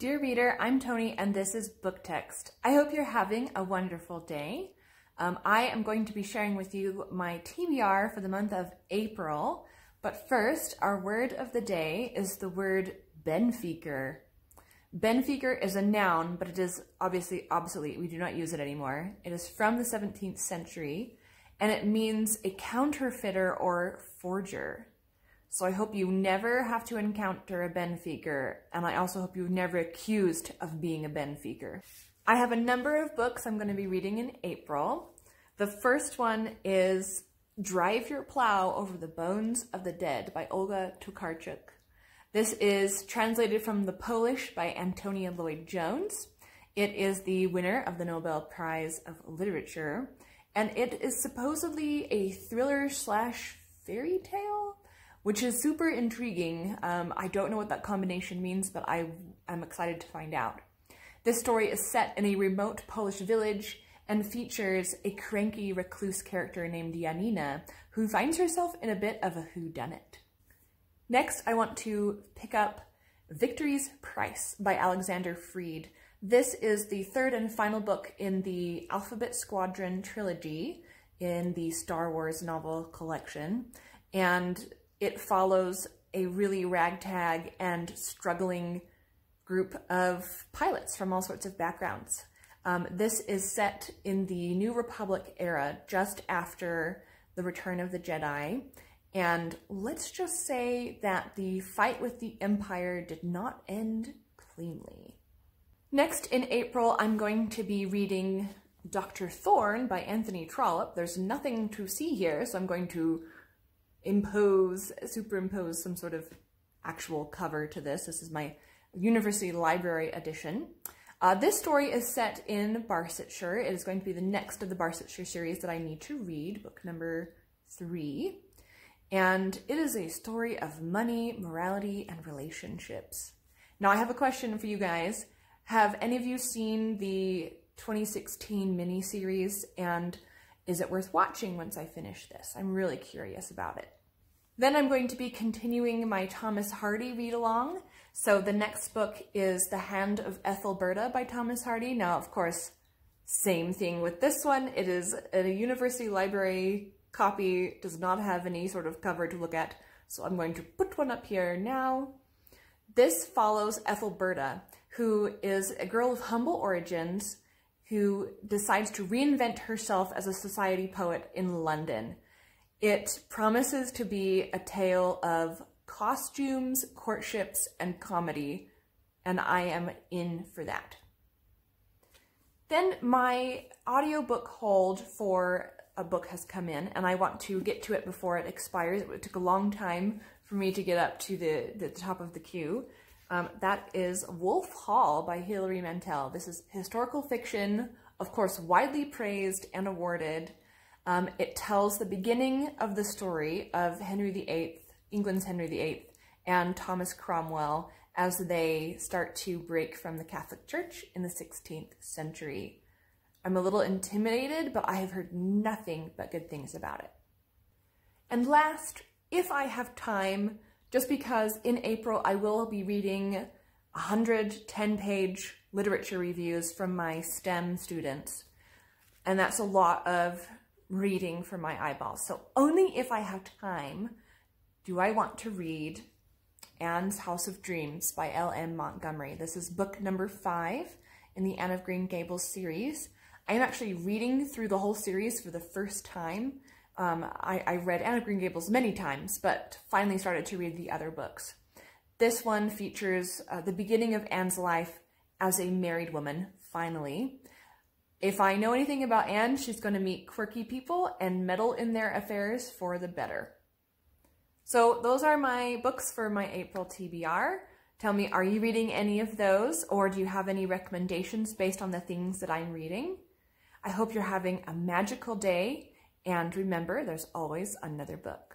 Dear reader, I'm Tony and this is Book Text. I hope you're having a wonderful day. I am going to be sharing with you my TBR for the month of April, but first, our word of the day is the word ben-feaker. Ben-feaker is a noun, but it is obviously obsolete. We do not use it anymore. It is from the 17th century, and it means a counterfeiter or forger. So I hope you never have to encounter a ben-feaker, and I also hope you're never accused of being a ben-feaker. I have a number of books I'm going to be reading in April. The first one is Drive Your Plow Over the Bones of the Dead by Olga Tokarczuk. This is translated from the Polish by Antonia Lloyd-Jones. It is the winner of the Nobel Prize of Literature, and it is supposedly a thriller/fairy tale, which is super intriguing. I don't know what that combination means, but I'm excited to find out. This story is set in a remote Polish village and features a cranky recluse character named Janina, who finds herself in a bit of a whodunit. Next, I want to pick up Victory's Price by Alexander Freed. This is the third and final book in the Alphabet Squadron trilogy in the Star Wars novel collection, and it follows a really ragtag and struggling group of pilots from all sorts of backgrounds. This is set in the New Republic era, just after the Return of the Jedi, and let's just say that the fight with the Empire did not end cleanly. Next in April, I'm going to be reading Dr. Thorne by Anthony Trollope. There's nothing to see here, so I'm going to superimpose some sort of actual cover to this. This is my University Library edition. This story is set in Barsetshire. It is going to be the next of the Barsetshire series that I need to read, book number 3. And it is a story of money, morality, and relationships. Now I have a question for you guys. Have any of you seen the 2016 miniseries, and is it worth watching once I finish this? I'm really curious about it. Then I'm going to be continuing my Thomas Hardy read-along. So the next book is The Hand of Ethelberta by Thomas Hardy. Now, of course, same thing with this one. It is a University Library copy, does not have any sort of cover to look at, so I'm going to put one up here now. This follows Ethelberta, who is a girl of humble origins who decides to reinvent herself as a society poet in London. It promises to be a tale of costumes, courtships, and comedy, and I am in for that. Then my audiobook hold for a book has come in, and I want to get to it before it expires. It took a long time for me to get up to the top of the queue. That is Wolf Hall by Hilary Mantel. This is historical fiction, of course widely praised and awarded. It tells the beginning of the story of Henry VIII, England's Henry VIII, and Thomas Cromwell as they start to break from the Catholic Church in the 16th century. I'm a little intimidated, but I have heard nothing but good things about it. And last, if I have time, just because in April I will be reading 110-page literature reviews from my STEM students, and that's a lot of reading for my eyeballs. So only if I have time do I want to read Anne's House of Dreams by L.M. Montgomery. This is book number 5 in the Anne of Green Gables series. I am actually reading through the whole series for the first time. I read Anne of Green Gables many times, but finally started to read the other books. This one features the beginning of Anne's life as a married woman, finally. If I know anything about Anne, she's going to meet quirky people and meddle in their affairs for the better. So those are my books for my April TBR. Tell me, are you reading any of those, or do you have any recommendations based on the things that I'm reading? I hope you're having a magical day, and remember, there's always another book.